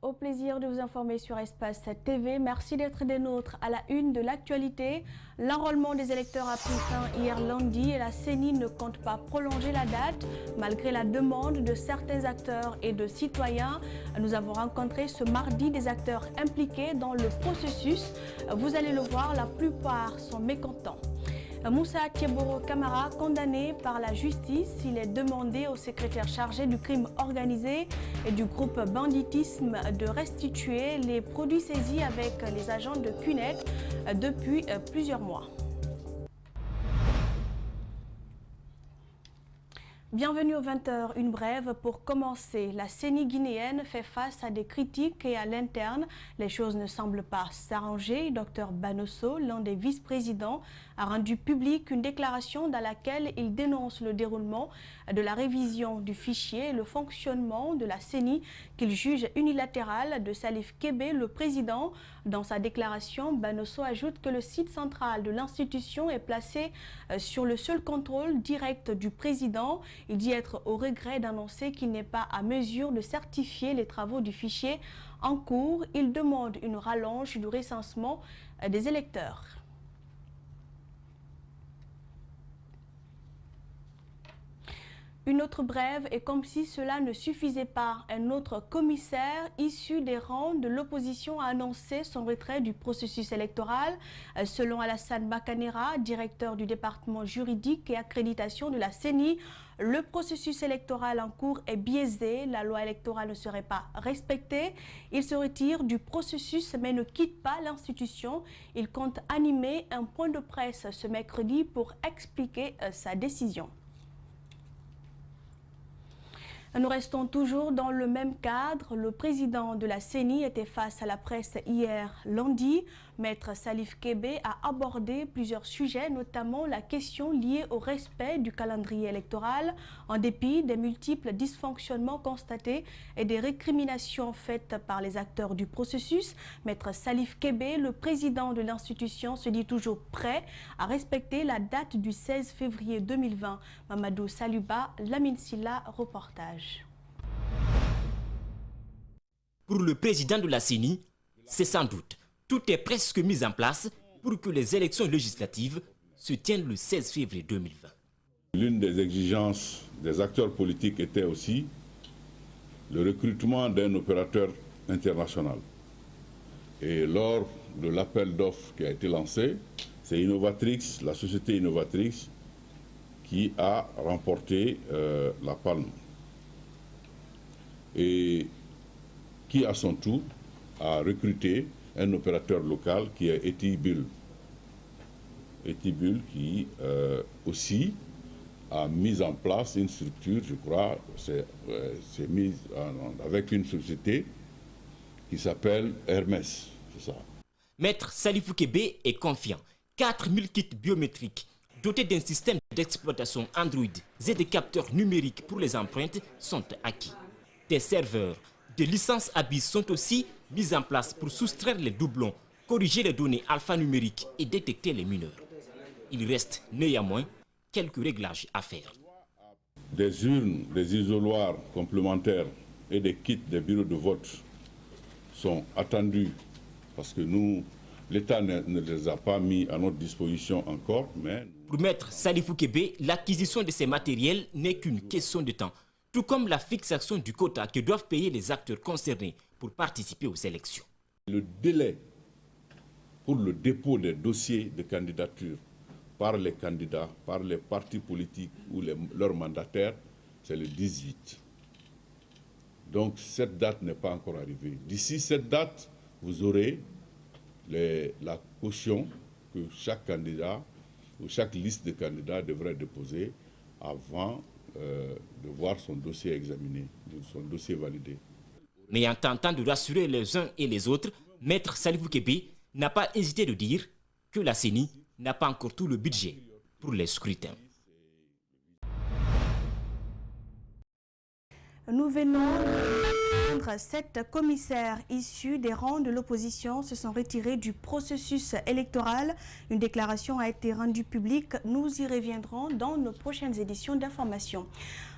au plaisir de vous informer sur Espace TV. Merci d'être des nôtres à la une de l'actualité. L'enrôlement des électeurs a pris fin hier lundi et la CENI ne compte pas prolonger la date malgré la demande de certains acteurs et de citoyens. Nous avons rencontré ce mardi des acteurs impliqués dans le processus. Vous allez le voir, la plupart sont mécontents. Moussa Thieboro Camara, condamné par la justice, il est demandé au secrétaire chargé du crime organisé et du groupe banditisme de restituer les produits saisis avec les agents de CUNET depuis plusieurs mois. Bienvenue aux 20h, une brève pour commencer. La CENI guinéenne fait face à des critiques et à l'interne, les choses ne semblent pas s'arranger. Dr Banosso, l'un des vice-présidents, a rendu publique une déclaration dans laquelle il dénonce le déroulement de la révision du fichier et le fonctionnement de la CENI qu'il juge unilatéral de Salif Kébé, le président. Dans sa déclaration, Banosso ajoute que le site central de l'institution est placé sur le seul contrôle direct du président. Il dit être au regret d'annoncer qu'il n'est pas à mesure de certifier les travaux du fichier en cours. Il demande une rallonge du recensement des électeurs. Une autre brève, et comme si cela ne suffisait pas, un autre commissaire issu des rangs de l'opposition a annoncé son retrait du processus électoral. Selon Alassane Bakanera, directeur du département juridique et accréditation de la CENI, le processus électoral en cours est biaisé, la loi électorale ne serait pas respectée. Il se retire du processus mais ne quitte pas l'institution. Il compte animer un point de presse ce mercredi pour expliquer sa décision. Nous restons toujours dans le même cadre. Le président de la CENI était face à la presse hier lundi. Maître Salif Kébé a abordé plusieurs sujets, notamment la question liée au respect du calendrier électoral. En dépit des multiples dysfonctionnements constatés et des récriminations faites par les acteurs du processus, Maître Salif Kébé, le président de l'institution, se dit toujours prêt à respecter la date du 16 février 2020. Mamadou Saluba, Lamine Silla, reportage. Pour le président de la CENI, c'est sans doute. Tout est presque mis en place pour que les élections législatives se tiennent le 16 février 2020. L'une des exigences des acteurs politiques était aussi le recrutement d'un opérateur international. Et lors de l'appel d'offres qui a été lancé, c'est Innovatrix, la société Innovatrix, qui a remporté la palme. Et qui à son tour a recruté un opérateur local qui est Etibul. Etibul qui aussi a mis en place une structure, je crois, c'est mis avec une société qui s'appelle Hermès, c'est ça. Maître Salifou Kébé est confiant. 4000 kits biométriques dotés d'un système d'exploitation Android et des capteurs numériques pour les empreintes sont acquis. Des serveurs de licences ABIS sont aussi mis en place pour soustraire les doublons, corriger les données alphanumériques et détecter les mineurs. Il reste néanmoins quelques réglages à faire. Des urnes, des isoloirs complémentaires et des kits des bureaux de vote sont attendus parce que l'État ne les a pas mis à notre disposition encore. Mais... Pour Maître Salifou Kébé, l'acquisition de ces matériels n'est qu'une question de temps, tout comme la fixation du quota que doivent payer les acteurs concernés pour participer aux élections. Le délai pour le dépôt des dossiers de candidature par les candidats, par les partis politiques ou leurs mandataires, c'est le 18. Donc cette date n'est pas encore arrivée. D'ici cette date, vous aurez la caution que chaque candidat ou chaque liste de candidats devrait déposer avant de voir son dossier examiné, son dossier validé. Mais en tentant de rassurer les uns et les autres, Maître Salifou Kébé n'a pas hésité de dire que la CENI n'a pas encore tout le budget pour les scrutins. Nous venons comprendre, 7 commissaires issus des rangs de l'opposition se sont retirés du processus électoral. Une déclaration a été rendue publique. Nous y reviendrons dans nos prochaines éditions d'information.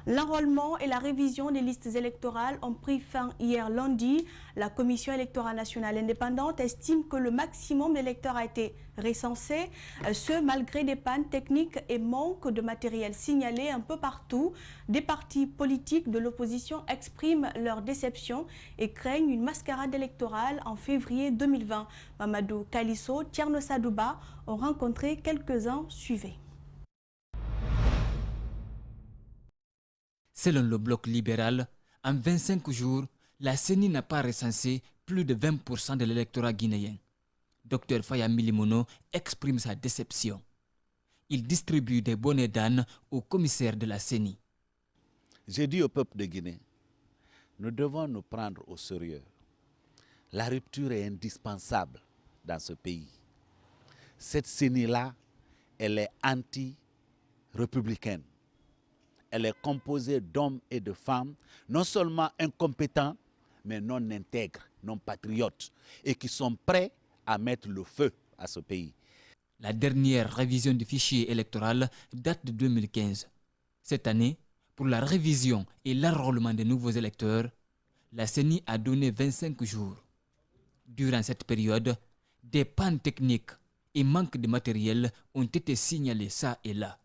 L'enrôlement et la révision des listes électorales ont pris fin hier lundi. La Commission électorale nationale indépendante estime que le maximum d'électeurs a été recensé, ce malgré des pannes techniques et manque de matériel signalés un peu partout. Des partis politiques de l'opposition expriment leur déception et craignent une mascarade électorale en février 2020. Mamadou Kalisso, Tierno Sadouba ont rencontré quelques-uns. Suivez. Selon le bloc libéral, en 25 jours, la CENI n'a pas recensé plus de 20% de l'électorat guinéen. Dr Faya Milimono exprime sa déception. Il distribue des bonnets d'âne aux commissaires de la CENI. J'ai dit au peuple de Guinée, nous devons nous prendre au sérieux. La rupture est indispensable dans ce pays. Cette CENI-là, elle est anti-républicaine. Elle est composée d'hommes et de femmes, non seulement incompétents, mais non intègres, non patriotes, et qui sont prêts à mettre le feu à ce pays. La dernière révision du fichier électoral date de 2015. Cette année, pour la révision et l'enrôlement des nouveaux électeurs, la CENI a donné 25 jours. Durant cette période, des pannes techniques et manque de matériel ont été signalés ça et là.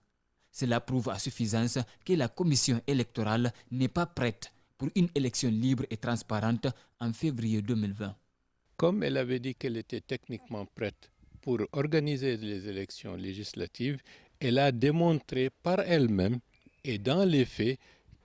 Cela prouve à suffisance que la commission électorale n'est pas prête pour une élection libre et transparente en février 2020. Comme elle avait dit qu'elle était techniquement prête pour organiser les élections législatives, elle a démontré par elle-même et dans les faits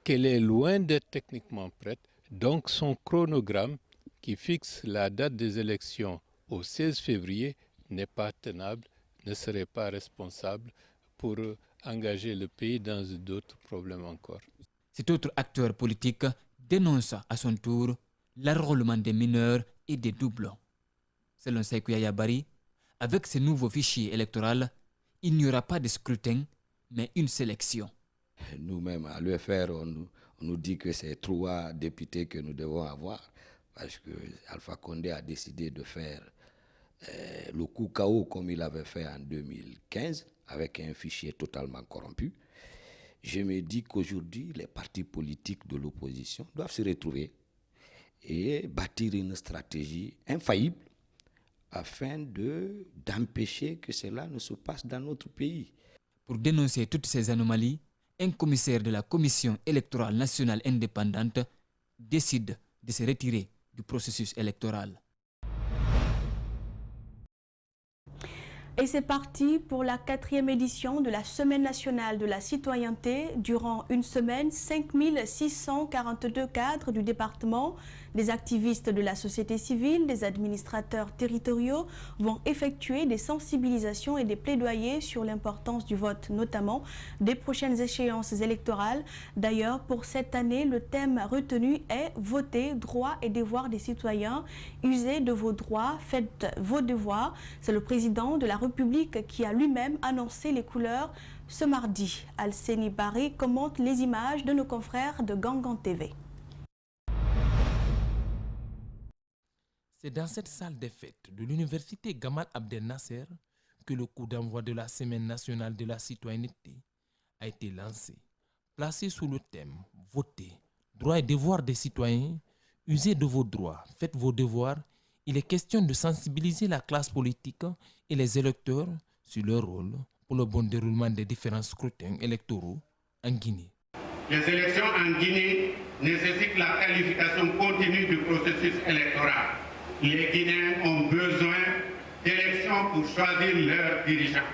qu'elle est loin d'être techniquement prête. Donc son chronogramme qui fixe la date des élections au 16 février n'est pas tenable, ne serait pas responsable pour engager le pays dans d'autres problèmes encore. Cet autre acteur politique dénonce à son tour l'enrôlement des mineurs et des doublons. Selon Sékou Yaya Bari, avec ce nouveau fichier électoral, il n'y aura pas de scrutin, mais une sélection. Nous-mêmes, à l'UFR, on nous dit que c'est 3 députés que nous devons avoir, parce que Alpha Condé a décidé de faire le coup KO comme il avait fait en 2015, avec un fichier totalement corrompu. Je me dis qu'aujourd'hui, les partis politiques de l'opposition doivent se retrouver et bâtir une stratégie infaillible afin d'empêcher que cela ne se passe dans notre pays. Pour dénoncer toutes ces anomalies, un commissaire de la Commission électorale nationale indépendante décide de se retirer du processus électoral. Et c'est parti pour la 4e édition de la Semaine nationale de la citoyenneté. Durant une semaine, 5642 cadres du département, des activistes de la société civile, des administrateurs territoriaux vont effectuer des sensibilisations et des plaidoyers sur l'importance du vote, notamment des prochaines échéances électorales. D'ailleurs, pour cette année, le thème retenu est « Voter, droits et devoirs des citoyens ». Usez de vos droits, faites vos devoirs. C'est le président de la République qui a lui-même annoncé les couleurs ce mardi. Alseni Baré commente les images de nos confrères de Gangan TV. C'est dans cette salle des fêtes de l'université Gamal Abdel Nasser que le coup d'envoi de la Semaine nationale de la citoyenneté a été lancé. Placé sous le thème « Voter, droits et devoirs des citoyens », usez de vos droits, faites vos devoirs, il est question de sensibiliser la classe politique et les électeurs sur leur rôle pour le bon déroulement des différents scrutins électoraux en Guinée. Les élections en Guinée nécessitent la qualification continue du processus électoral. Les Guinéens ont besoin d'élections pour choisir leurs dirigeants,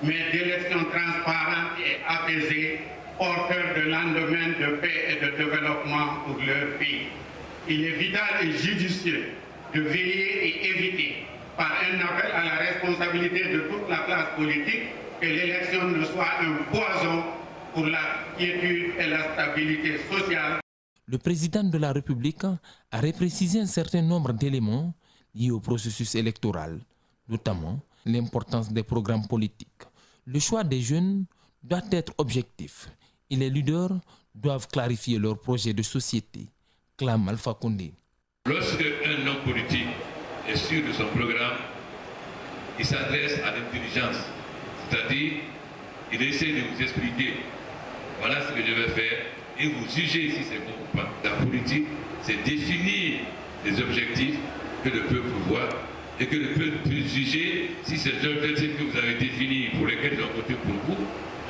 mais d'élections transparentes et apaisées, porteurs de lendemain de paix et de développement pour leur pays. Il est vital et judicieux de veiller et éviter, par un appel à la responsabilité de toute la classe politique, que l'élection ne soit un poison pour la quiétude et la stabilité sociale. Le président de la République a reprécisé un certain nombre d'éléments liés au processus électoral, notamment l'importance des programmes politiques. Le choix des jeunes doit être objectif et les leaders doivent clarifier leurs projets de société, clame Alpha Condé. Lorsque un homme politique est sûr de son programme, il s'adresse à l'intelligence, c'est-à-dire il essaie de vous expliquer, voilà ce que je vais faire, et vous jugez si c'est bon ou pas. La politique, c'est définir les objectifs que le peuple voit et que le peuple peut juger si ces objectifs que vous avez définis pour lesquels ils ont voté pour vous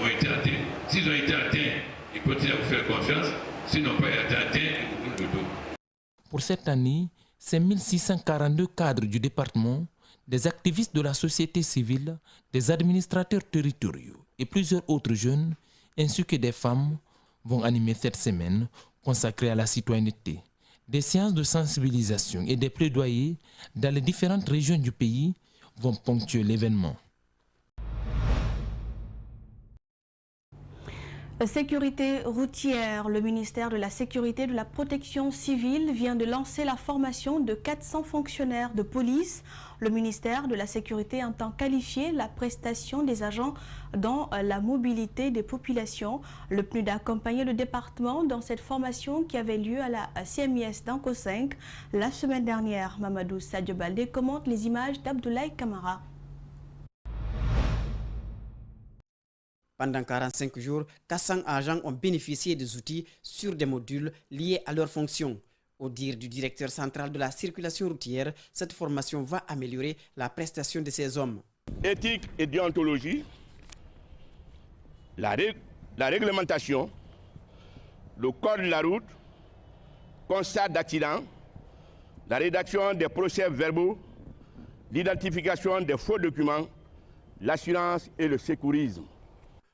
ont été atteints. S'ils ont été atteints, ils continuent à vous faire confiance. S'ils n'ont pas été atteints, ils vous tournent le dos. Pour cette année, c'est 1642 cadres du département, des activistes de la société civile, des administrateurs territoriaux et plusieurs autres jeunes, ainsi que des femmes, vont animer cette semaine consacrée à la citoyenneté. Des séances de sensibilisation et des plaidoyers dans les différentes régions du pays vont ponctuer l'événement. Sécurité routière, le ministère de la Sécurité et de la Protection civile vient de lancer la formation de 400 fonctionnaires de police. Le ministère de la Sécurité entend qualifier la prestation des agents dans la mobilité des populations. Le PNUD a accompagné le département dans cette formation qui avait lieu à la CMIS d'Anko 5 la semaine dernière. Mamadou Sadio Baldé commente les images d'Abdoulaye Kamara. Pendant 45 jours, 400 agents ont bénéficié des outils sur des modules liés à leurs fonctions. Au dire du directeur central de la circulation routière, cette formation va améliorer la prestation de ces hommes. Éthique et déontologie, la réglementation, le code de la route, constat d'accident, la rédaction des procès-verbaux, l'identification des faux documents, l'assurance et le sécurisme.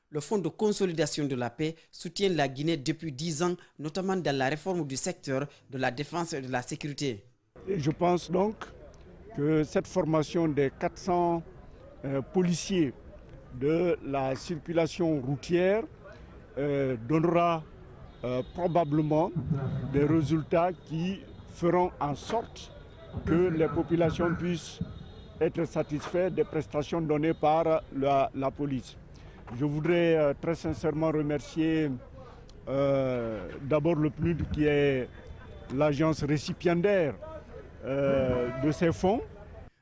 Le Fonds de consolidation de la paix soutient la Guinée depuis 10 ans, notamment dans la réforme du secteur de la défense et de la sécurité. Et je pense donc que cette formation des 400 policiers de la circulation routière donnera probablement des résultats qui feront en sorte que les populations puissent être satisfaites des prestations données par la police. Je voudrais très sincèrement remercier d'abord le PNUD qui est l'agence récipiendaire de ces fonds.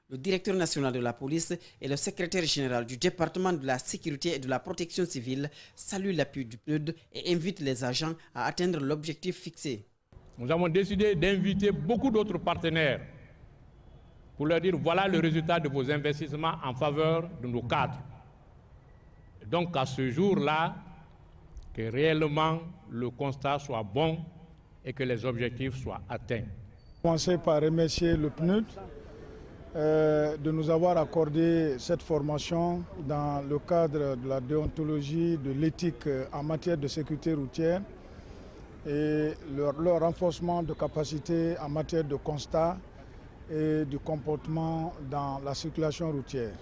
Le directeur national de la police et le secrétaire général du département de la sécurité et de la protection civile saluent l'appui du PNUD et invitent les agents à atteindre l'objectif fixé. Nous avons décidé d'inviter beaucoup d'autres partenaires pour leur dire voilà le résultat de vos investissements en faveur de nos cadres. Donc à ce jour-là, que réellement le constat soit bon et que les objectifs soient atteints. Je commencer par remercier le PNUD de nous avoir accordé cette formation dans le cadre de la déontologie, de l'éthique en matière de sécurité routière et leur renforcement de capacité en matière de constat et du comportement dans la circulation routière.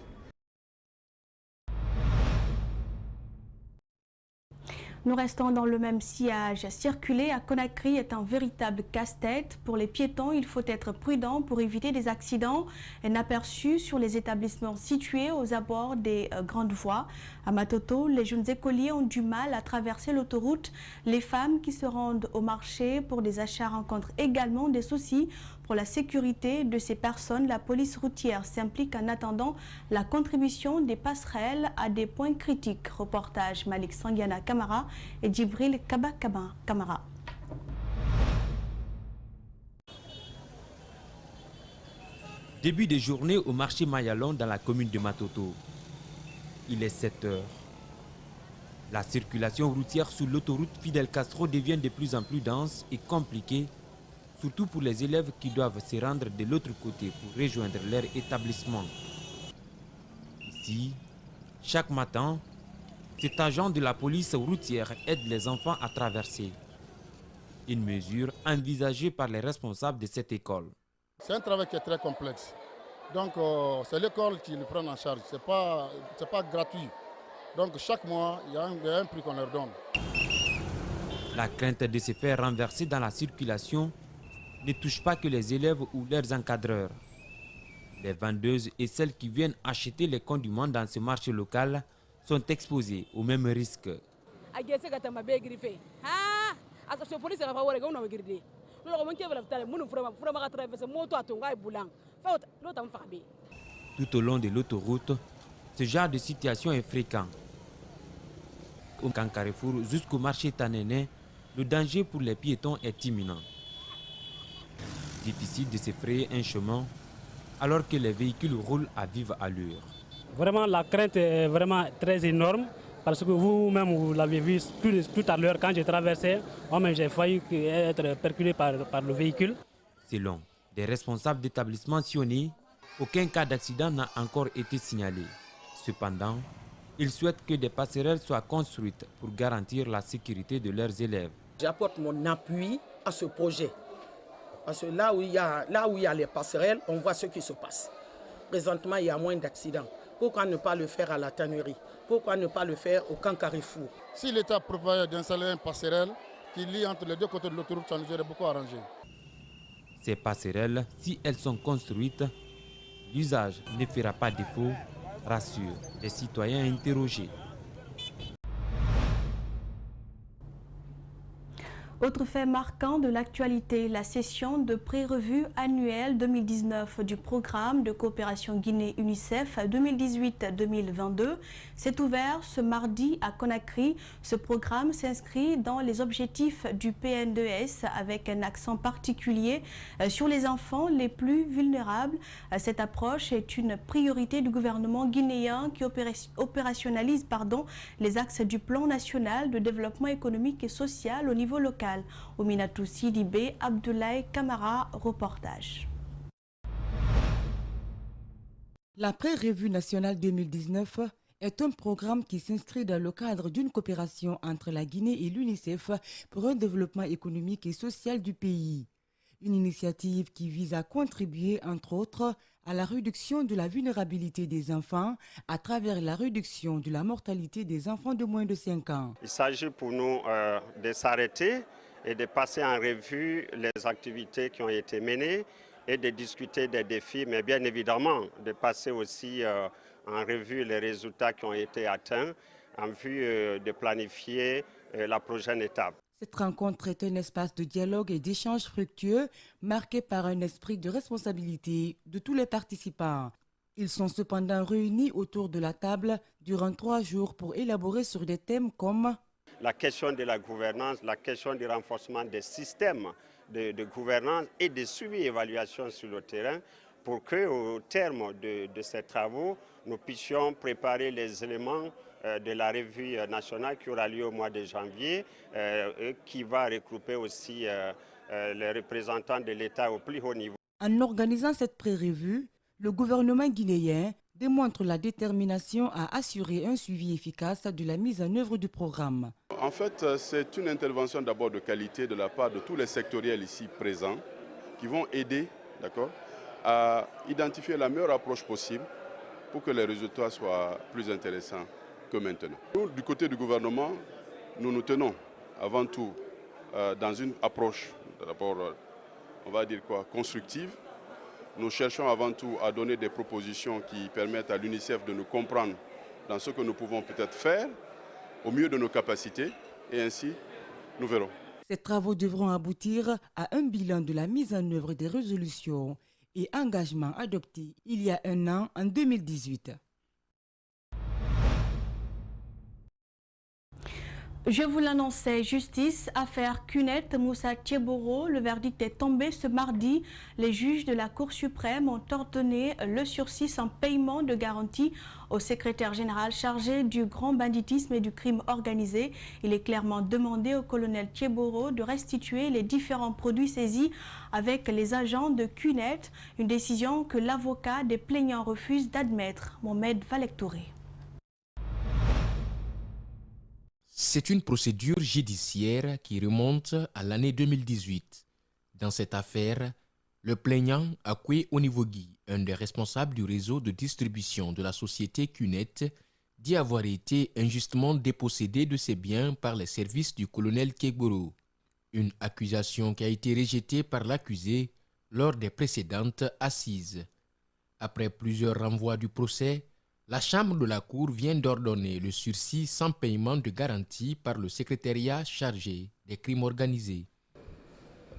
Nous restons dans le même sillage. Circuler à Conakry est un véritable casse-tête. Pour les piétons, il faut être prudent pour éviter des accidents inaperçus sur les établissements situés aux abords des grandes voies. À Matoto, les jeunes écoliers ont du mal à traverser l'autoroute. Les femmes qui se rendent au marché pour des achats rencontrent également des soucis. Pour la sécurité de ces personnes, la police routière s'implique en attendant la contribution des passerelles à des points critiques. Reportage Malik Sangiana Kamara et Djibril Kaba Kamara. Début de journée au marché Mayalon dans la commune de Matoto. Il est 7 heures. La circulation routière sur l'autoroute Fidel Castro devient de plus en plus dense et compliquée, surtout pour les élèves qui doivent se rendre de l'autre côté pour rejoindre leur établissement. Ici, chaque matin, cet agent de la police routière aide les enfants à traverser. Une mesure envisagée par les responsables de cette école. C'est un travail qui est très complexe. Donc c'est l'école qui le prend en charge. Ce n'est pas gratuit. Donc chaque mois, il y a un prix qu'on leur donne. La crainte de se faire renverser dans la circulation ne touche pas que les élèves ou leurs encadreurs. Les vendeuses et celles qui viennent acheter les condiments dans ce marché local sont exposées au même risque. Tout au long de l'autoroute, ce genre de situation est fréquent. Au Carrefour jusqu'au marché Tanéné, le danger pour les piétons est imminent. Difficile de se frayer un chemin alors que les véhicules roulent à vive allure. Vraiment, la crainte est vraiment très énorme parce que vous-même, vous l'avez vu tout à l'heure quand j'ai traversé, moi-même j'ai failli être perculé par le véhicule. Selon des responsables d'établissements sionnés, aucun cas d'accident n'a encore été signalé. Cependant, ils souhaitent que des passerelles soient construites pour garantir la sécurité de leurs élèves. J'apporte mon appui à ce projet. Parce que là où il y a les passerelles, on voit ce qui se passe. Présentement, il y a moins d'accidents. Pourquoi ne pas le faire à la tannerie? Pourquoi ne pas le faire au camp Carrefour? Si l'État prévoyait d'installer une passerelle qui lie entre les deux côtés de l'autoroute, ça nous aurait beaucoup arrangé. Ces passerelles, si elles sont construites, l'usage ne fera pas défaut, rassure les citoyens interrogés. Autre fait marquant de l'actualité, la session de pré-revue annuelle 2019 du programme de coopération Guinée-UNICEF 2018-2022 s'est ouvert ce mardi à Conakry. Ce programme s'inscrit dans les objectifs du PNDES avec un accent particulier sur les enfants les plus vulnérables. Cette approche est une priorité du gouvernement guinéen qui opérationnalise les axes du plan national de développement économique et social au niveau local. Ominatou Sidibé, Abdoulaye Kamara, reportage. La pré-revue nationale 2019 est un programme qui s'inscrit dans le cadre d'une coopération entre la Guinée et l'UNICEF pour un développement économique et social du pays. Une initiative qui vise à contribuer, entre autres, à la réduction de la vulnérabilité des enfants à travers la réduction de la mortalité des enfants de moins de 5 ans. Il s'agit pour nous de s'arrêter et de passer en revue les activités qui ont été menées et de discuter des défis, mais bien évidemment de passer aussi en revue les résultats qui ont été atteints en vue de planifier la prochaine étape. Cette rencontre est un espace de dialogue et d'échange fructueux marqué par un esprit de responsabilité de tous les participants. Ils sont cependant réunis autour de la table durant 3 jours pour élaborer sur des thèmes comme la question de la gouvernance, la question du renforcement des systèmes de gouvernance et de suivi et évaluation sur le terrain pour qu'au terme de ces travaux, nous puissions préparer les éléments de la revue nationale qui aura lieu au mois de janvier, qui va regrouper aussi les représentants de l'État au plus haut niveau. En organisant cette pré-revue, le gouvernement guinéen démontre la détermination à assurer un suivi efficace de la mise en œuvre du programme. En fait, c'est une intervention d'abord de qualité de la part de tous les sectoriels ici présents qui vont aider, à identifier la meilleure approche possible pour que les résultats soient plus intéressants que maintenant. Nous, du côté du gouvernement, nous nous tenons avant tout dans une approche d'abord, on va dire constructive. Nous cherchons avant tout à donner des propositions qui permettent à l'UNICEF de nous comprendre dans ce que nous pouvons peut-être faire au mieux de nos capacités et ainsi nous verrons. Ces travaux devront aboutir à un bilan de la mise en œuvre des résolutions et engagements adoptés il y a 1 an en 2018. Je vous l'annonçais, justice, affaire Cunette, Moussa Thieboro. Le verdict est tombé ce mardi. Les juges de la Cour suprême ont ordonné le sursis sans paiement de garantie au secrétaire général chargé du grand banditisme et du crime organisé. Il est clairement demandé au colonel Thieboro de restituer les différents produits saisis avec les agents de Cunette, une décision que l'avocat des plaignants refuse d'admettre. Mohamed Valectouré. C'est une procédure judiciaire qui remonte à l'année 2018. Dans cette affaire, le plaignant Akwe Onivogui, un des responsables du réseau de distribution de la société Cunette, dit avoir été injustement dépossédé de ses biens par les services du colonel Thieboro. Une accusation qui a été rejetée par l'accusé lors des précédentes assises. Après plusieurs renvois du procès, la Chambre de la Cour vient d'ordonner le sursis sans paiement de garantie par le secrétariat chargé des crimes organisés.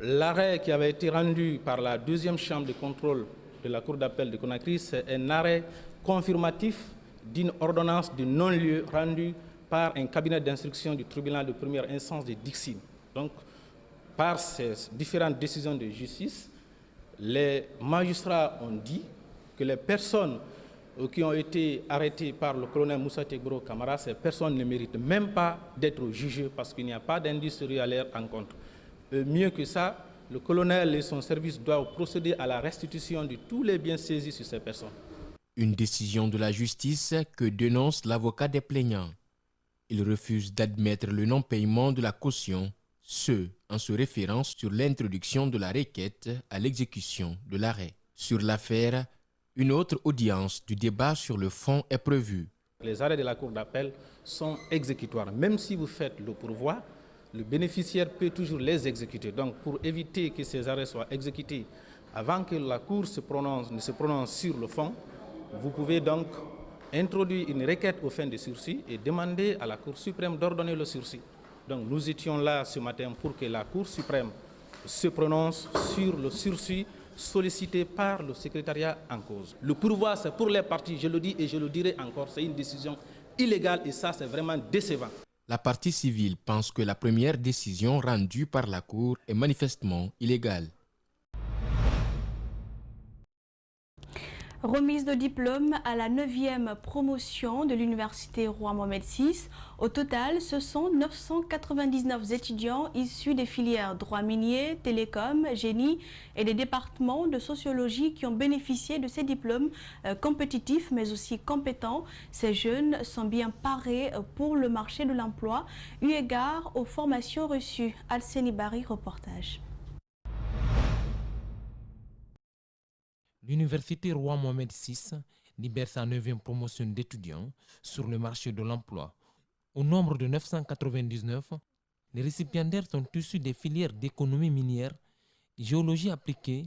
l'arrêt qui avait été rendu par la deuxième chambre de contrôle de la Cour d'appel de Conakry, c'est un arrêt confirmatif d'une ordonnance de non-lieu rendue par un cabinet d'instruction du tribunal de première instance de Dixine. Donc, par ces différentes décisions de justice, les magistrats ont dit que les personnes qui ont été arrêtées par le colonel Moussa Tegbro Camara, ces personnes ne méritent même pas d'être jugées parce qu'il n'y a pas d'indice à leur encontre. Mieux que ça, le colonel et son service doivent procéder à la restitution de tous les biens saisis sur ces personnes. Une décision de la justice que dénonce l'avocat des plaignants. Il refuse d'admettre le non-paiement de la caution, ce en se référant sur l'introduction de la requête à l'exécution de l'arrêt. Sur l'affaire, une autre audience du débat sur le fond est prévue. Les arrêts de la Cour d'appel sont exécutoires. Même si vous faites le pourvoi, le bénéficiaire peut toujours les exécuter. Donc, pour éviter que ces arrêts soient exécutés avant que la Cour ne se prononce sur le fond, vous pouvez donc introduire une requête aux fins de sursis et demander à la Cour suprême d'ordonner le sursis. Donc, nous étions là ce matin pour que la Cour suprême se prononce sur le sursis sollicité par le secrétariat en cause. Le pourvoi, c'est pour les parties, je le dis et je le dirai encore, c'est une décision illégale et ça, c'est vraiment décevant. La partie civile pense que la première décision rendue par la Cour est manifestement illégale. Remise de diplôme à la 9e promotion de l'université Roi Mohamed VI. Au total, ce sont 999 étudiants issus des filières droit minier, télécom, génie et des départements de sociologie qui ont bénéficié de ces diplômes compétitifs mais aussi compétents. Ces jeunes sont bien parés pour le marché de l'emploi eu égard aux formations reçues. Alseni Bari, reportage. L'université Roi Mohamed VI libère sa 9e promotion d'étudiants sur le marché de l'emploi. Au nombre de 999, les récipiendaires sont issus des filières d'économie minière, géologie appliquée,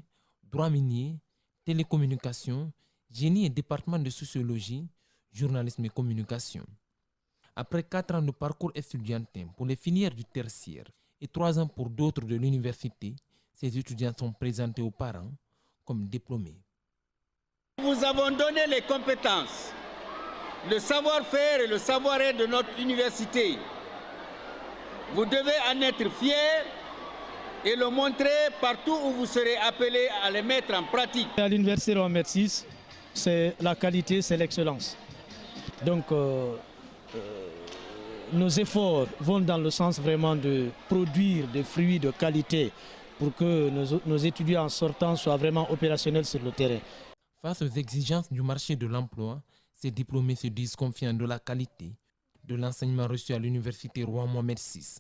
droit minier, télécommunications, génie et département de sociologie, journalisme et communication. Après 4 ans de parcours étudiantin pour les filières du tertiaire et 3 ans pour d'autres de l'université, ces étudiants sont présentés aux parents comme diplômés. Nous avons donné les compétences, le savoir-faire et le savoir-être de notre université. Vous devez en être fiers et le montrer partout où vous serez appelés à les mettre en pratique. À l'université Roi Mohamed VI, c'est la qualité, c'est l'excellence. Donc nos efforts vont dans le sens vraiment de produire des fruits de qualité pour que nos étudiants en sortant soient vraiment opérationnels sur le terrain. Face aux exigences du marché de l'emploi, ces diplômés se disent confiants de la qualité de l'enseignement reçu à l'université Roi Mohamed VI.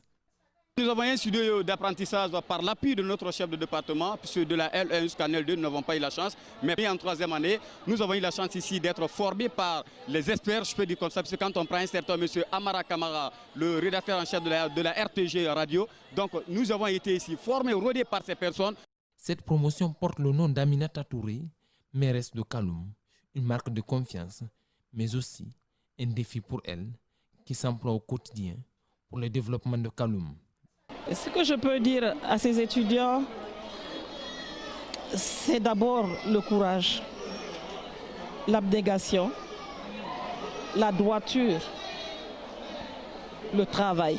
Nous avons un studio d'apprentissage par l'appui de notre chef de département, puisque de la L1 jusqu'à L2, nous n'avons pas eu la chance. Mais en 3e année, nous avons eu la chance ici d'être formés par les experts, je peux dire comme ça, parce que quand on prend un certain monsieur Amara Kamara, le rédacteur en chef de la RTG Radio, donc nous avons été ici formés, rodés par ces personnes. Cette promotion porte le nom d'Aminata Touré, mairesse de Kaloum, une marque de confiance, mais aussi un défi pour elle, qui s'emploie au quotidien pour le développement de Kaloum. Ce que je peux dire à ces étudiants, c'est d'abord le courage, l'abnégation, la droiture, le travail.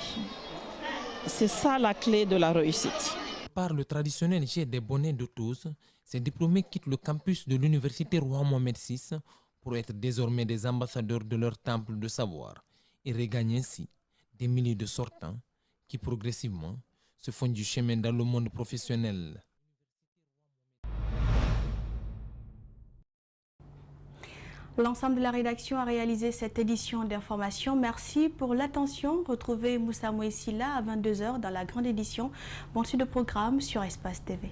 C'est ça la clé de la réussite. Par le traditionnel jet des bonnets de tous, ces diplômés quittent le campus de l'université Roi Mohamed VI pour être désormais des ambassadeurs de leur temple de savoir et regagnent ainsi des milliers de sortants qui progressivement se font du chemin dans le monde professionnel. L'ensemble de la rédaction a réalisé cette édition d'information. Merci pour l'attention. Retrouvez Moussa Mouessila à 22h dans la grande édition. Bon suite de programme sur Espace TV.